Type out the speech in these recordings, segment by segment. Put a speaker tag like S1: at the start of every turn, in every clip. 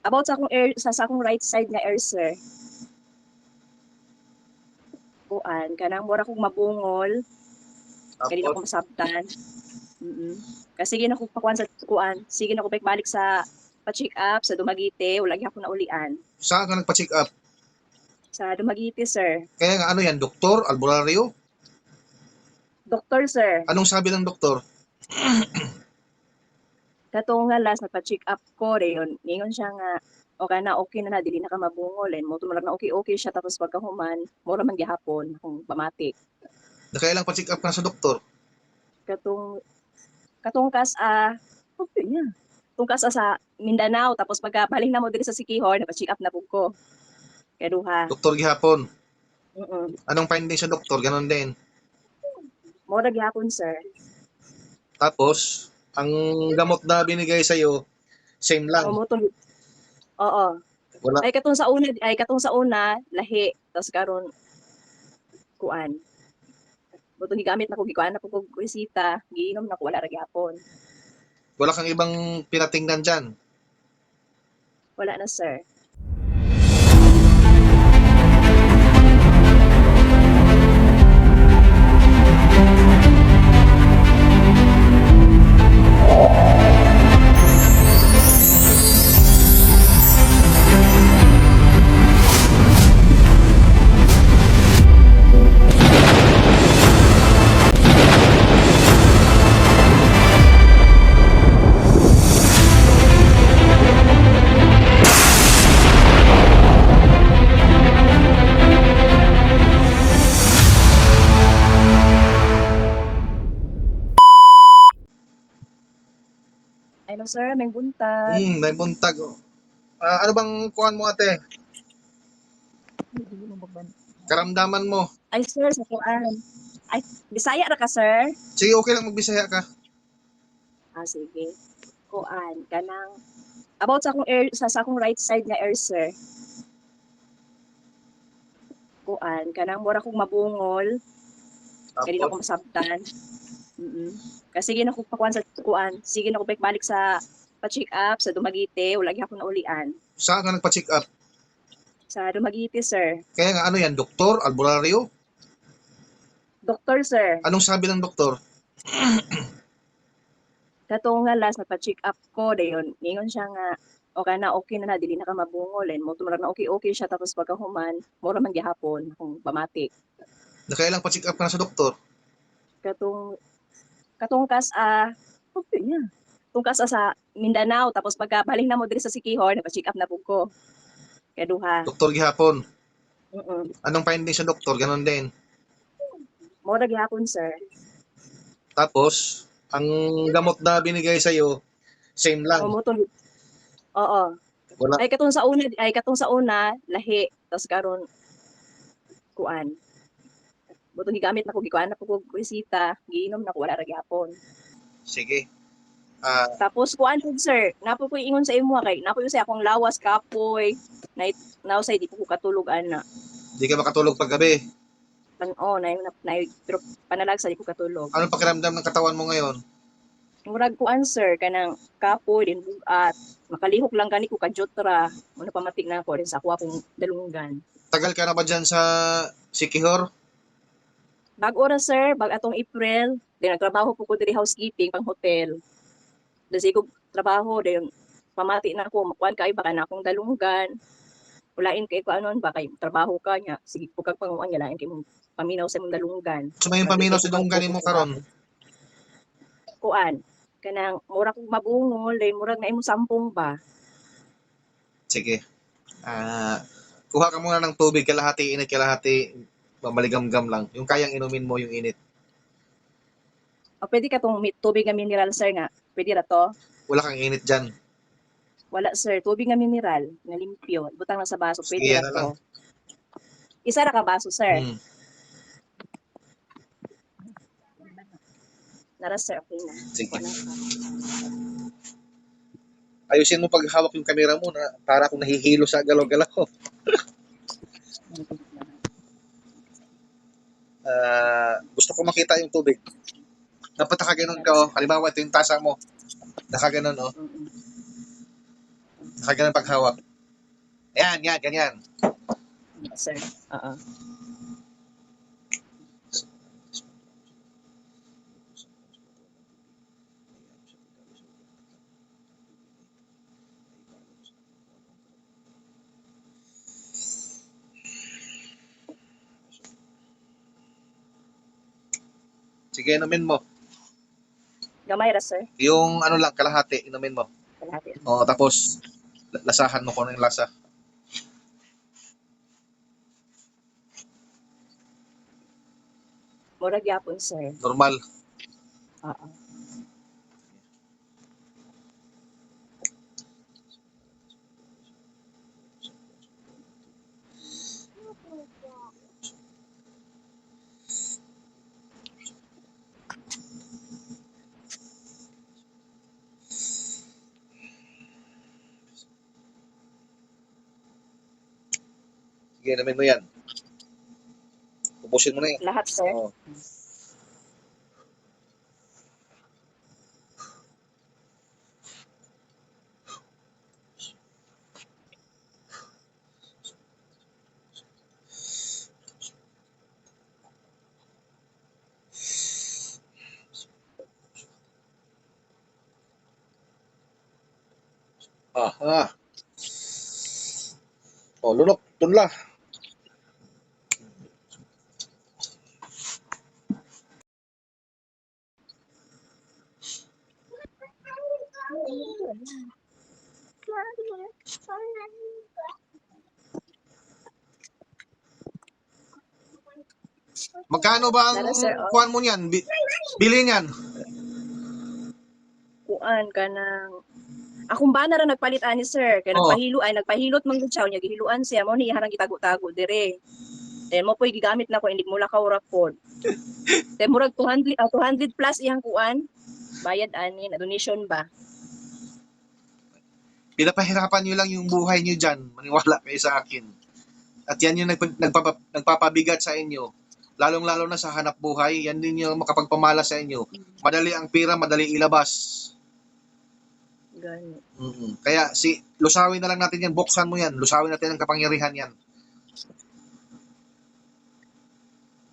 S1: About sa akong air sa akong right side nga air sir. Kuan kanang mura kong mabungol, kay di na
S2: Tapos,
S1: ko masabtan. Kasi sige na ko pakuan sa kuan, sige na ko balik sa pa-check up sa Dumaguete, wala gyud ako naulian.
S2: saan ka nagpa-check up?
S1: Sa Dumaguete sir.
S2: Kaya nga ano yan, doktor, albularyo?
S1: Doktor sir,
S2: Anong sabi ng doktor?
S1: katong nga last nagpa-check up ko dayon ningon siya nga o kana okay na dili na ka mabungol and mo tumurag na okay siya tapos pagkahuman mura man gihapon akong pamatik.
S2: Nakailang pa-check up ka na sa doktor?
S1: Katong katong kas okay niya. Tungkas sa Mindanao tapos pagkabaling na mo diri sa Siquijor napa-check up na pud ko. Kay duha.
S2: Doktor gihapon.
S1: Mm.
S2: Anong finding sa doktor? Ganon din.
S1: Mura gyapon sir.
S2: Tapos, ang gamot na binigay sa'yo, same lang.
S1: Mamutong oo.
S2: Wala.
S1: Katong sa una lahi tapos karon kuan. Butong gigamit na ko gikuan na ko resita, giinom na ko wala ra gyapon.
S2: Wala kang ibang pinatingnan dyan.
S1: Wala na sir. Hello sir, may buntag.
S2: May buntag. Ano bang kuhan mo ate? Karamdaman mo?
S1: Ay sir, sa kuan. Ay, Bisaya ra ka sir?
S2: Sige, okay lang magbisaya ka.
S1: Sige. Kuan kanang about sa akong air sa akong right side nga air sir. Kuan kanang mura kong mabungol, kay di na ko
S2: Tapos,
S1: masabtan. Kasi sige na ko pakuan sa kuan, sige na ko balik sa pa-check up sa Dumaguete, wala gyud ako naulian.
S2: saan ka nagpa-check up?
S1: Sa Dumaguete sir.
S2: Kaya nga ano yan, doktor, albularyo?
S1: Doktor sir,
S2: Anong sabi ng doktor?
S1: katong nga last nagpa-check up ko dayon ningon siya nga o kana okay na dili na ka mabungol and mo tumurag na okay siya tapos pagkahuman mura man gihapon akong pamatik.
S2: Nakailang pa-check up ka na sa doktor?
S1: Katong okay niya. Tungkas sa Mindanao tapos pagkabaling na mo diri sa Siquijor napa-check up na pud ko. Kay duha.
S2: Doktor gihapon.
S1: Mm.
S2: Anong finding sa doktor? Ganon din.
S1: Mura gyapon sir.
S2: Tapos, ang gamot na binigay sa'yo, same lang.
S1: Mamutong oo.
S2: Wala.
S1: Katong sa una lahi tapos karon kuan. Butong gigamit na ko gikuan na ko resita, giinom na ko wala ra gyapon.
S2: Sige.
S1: Tapos kuan pud sir, napo ko ingon sa imo kay napo sa akong lawas kapoy. Nausay di po ko katulog ana.
S2: Di ka makatulog paggabi.
S1: Pero panalagsa di ko katulog.
S2: Anong pakiramdam ng katawan mo ngayon?
S1: Murag kuan sir kanang kapoy din bugat. Makalihok lang gani ko kajotra. Ano pamatik na ako rin sa ako akong dalunggan.
S2: Tagal ka na ba dyan sa Siquijor?
S1: Bag-o ra sir, bag atong April, din nagtrabaho po ko diri housekeeping pang hotel. Dasi ko trabaho din pamati na ako makuan kay baka na akong dalunggan. Ulain kay ko anon ba kay trabaho ka nya. Sige ko kag panguan nya lain kay mo paminaw sa imong dalunggan.
S2: So may paminaw sa dalunggan mo karon?
S1: Kuan kanang mura kong mabungol, day murag na imong sampung ba.
S2: Sige. Kuha ka muna ng tubig, kalahati init, kalahati maligamgam lang. Yung kayang inumin mo yung init.
S1: O pwede ka tong tubig nga mineral sir nga. Pwede ra to?
S2: Wala kang init dyan.
S1: Wala sir, tubig nga mineral nga limpyo. Butang lang sa baso, pwede
S2: Sige,
S1: ra
S2: yan na lang.
S1: to. Isa ra ka baso sir. Nara sir, okay na.
S2: Sige. Ayusin mo paghawak yung camera mo na para akong nahihilo sa galaw-galaw ko. Gusto ko makita yung tubig. Dapat nakaganon ka, oh. Halimbawa, ito yung tasa mo. Nakaganon, oh. Nakaganan paghawak. Yan, yan, ganyan.
S1: Yes, sir. Oo.
S2: Sige, inumin mo.
S1: Gamay ra, sir.
S2: Yung ano lang, kalahati, inumin mo.
S1: Kalahati.
S2: O, tapos, lasahan mo kung ano yung lasa.
S1: Murag yapon, sir.
S2: Normal.
S1: Oo.
S2: Sige, inumin mo yan. Ubusin mo na yan.
S1: Lahat, sir.
S2: Oo. Ah. O, lunok, tunla. Magkano ba ang
S1: Nara, sir. Oh.
S2: kuhan mo niyan? Bili niyan.
S1: Kuan ka ng... Akong bana ra nagpalit ani, sir. Kaya
S2: Oo.
S1: nagpahilot man gud siya niya gihiluan siya mo ni harang gitago-tago dire. Then mo po'y gigamit na ko hindi mo lakaw ra pod. Then murag 200 plus iyang kuan. Bayad ani na donation ba?
S2: Pinapahirapan niyo lang yung buhay niyo dyan. Maniwala kayo sa akin. At yan yung nagpapabigat sa inyo. Lalong-lalo na sa hanap buhay. Yan din yung makapagpamala sa inyo. Madali ang pira, madali ilabas.
S1: Gani.
S2: Kaya lusawin na lang natin yan. Buksan mo yan. Lusawin natin ang kapangyarihan yan.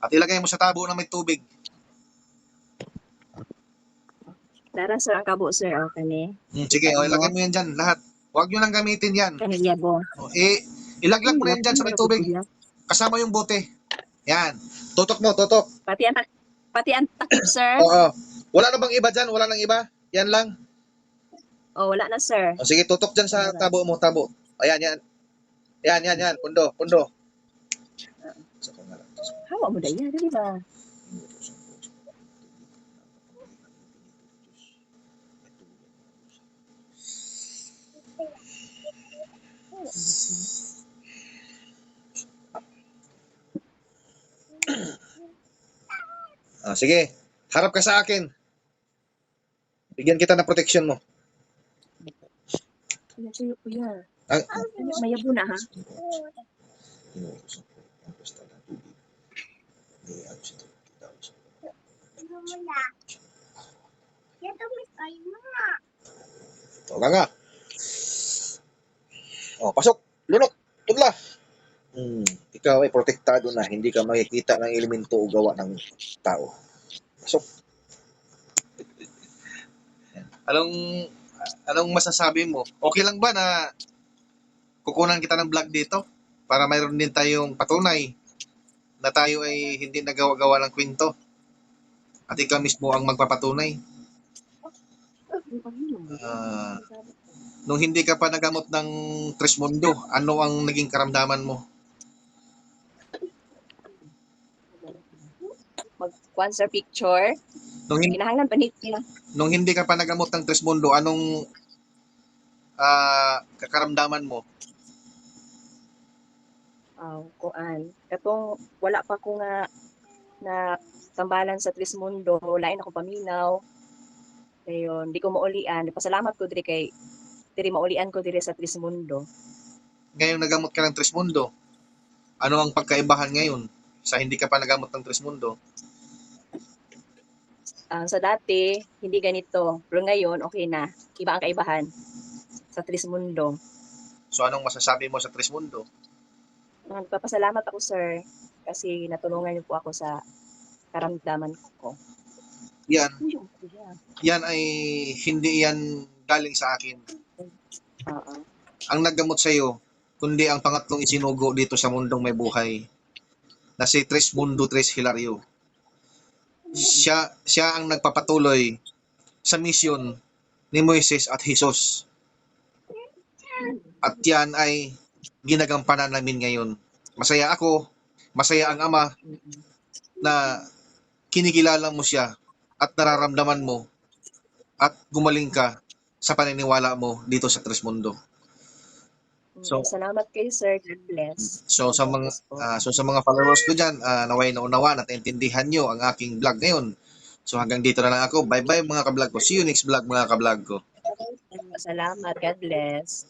S2: At ilagay mo sa tabo na may tubig.
S1: Nara, sir, ang kabo, sir. O, kani.
S2: Sige, ilagay mo yan dyan. Lahat. Huwag nyo nang gamitin yan.
S1: Kanilya bo.
S2: Ilaglag mo na yan dyan sa may tubig. Kasama yung bote. Yan. Tutok mo, tutok.
S1: Pati ang takip, sir.
S2: Oo. Wala na bang iba dyan? Wala nang iba? Yan lang.
S1: Oh, wala na, sir.
S2: Sige, tutok dyan sa tabo mo, tabo. Ayan, yan. Yan. Pundo.
S1: Hawa mo da yan, di ba?
S2: Sige. Harap ka sa akin. Bigyan kita ng protection mo.
S1: Ano sa'yo, kuya?
S2: Ang,
S1: Mayabo na, ha?
S2: Wala nga. Pasok. Lunok. Tudla. Ikaw ay protektado na. Hindi ka makikita ng elemento o gawa ng tao. Pasok. Anong masasabi mo? Okay lang ba na kukunan kita ng vlog dito? Para mayroon din tayong patunay na tayo ay hindi nagawa-gawa ng kwento. At ikaw mismo ang magpapatunay. Nung hindi ka pa nagamot ng Trismundo, ano ang naging karamdaman mo?
S1: Mag-kuan, sir, picture. Kinahanglan pa nila.
S2: Nung hindi ka pa nagamot ng Trismundo, anong kakaramdaman mo?
S1: Kuan. Katong wala pa ko nga na tambalan sa Trismundo, lain ako paminaw. Ayun, di ko maulian. Pasalamat ko diri maulian ko diri sa Trismundo.
S2: Ngayon nagamot ka ng Trismundo, ano ang pagkaibahan ngayon sa hindi ka pa nagamot ng Trismundo?
S1: Sa dati, hindi ganito. Pero ngayon, okay na. Iba ang kaibahan. sa Trismundo.
S2: So anong masasabi mo sa Trismundo?
S1: Nagpapasalamat ako, sir, kasi natulungan niyo po ako sa karamdaman ko.
S2: Yan,
S1: Uy, kuya.
S2: yan ay hindi yan galing sa akin.
S1: Oo.
S2: Ang naggamot sa iyo, kundi ang pangatlong isinugo dito sa mundong may buhay na si Trismundo Tres Hilario. Siya ang nagpapatuloy sa misyon ni Moises at Jesus. At yan ay ginagampanan namin ngayon. Masaya ako, masaya ang Ama na kinikilala mo siya at nararamdaman mo at gumaling ka sa paniniwala mo dito sa Trismundo. So-
S1: Salamat kayo, sir. God bless.
S2: So sa mga sa mga followers ko diyan, naway naunawaan at naintindihan niyo ang aking vlog ngayon. So hanggang dito na lang ako. Bye-bye mga ka-vlog ko. See you next vlog mga ka-vlog ko.
S1: Salamat. God bless.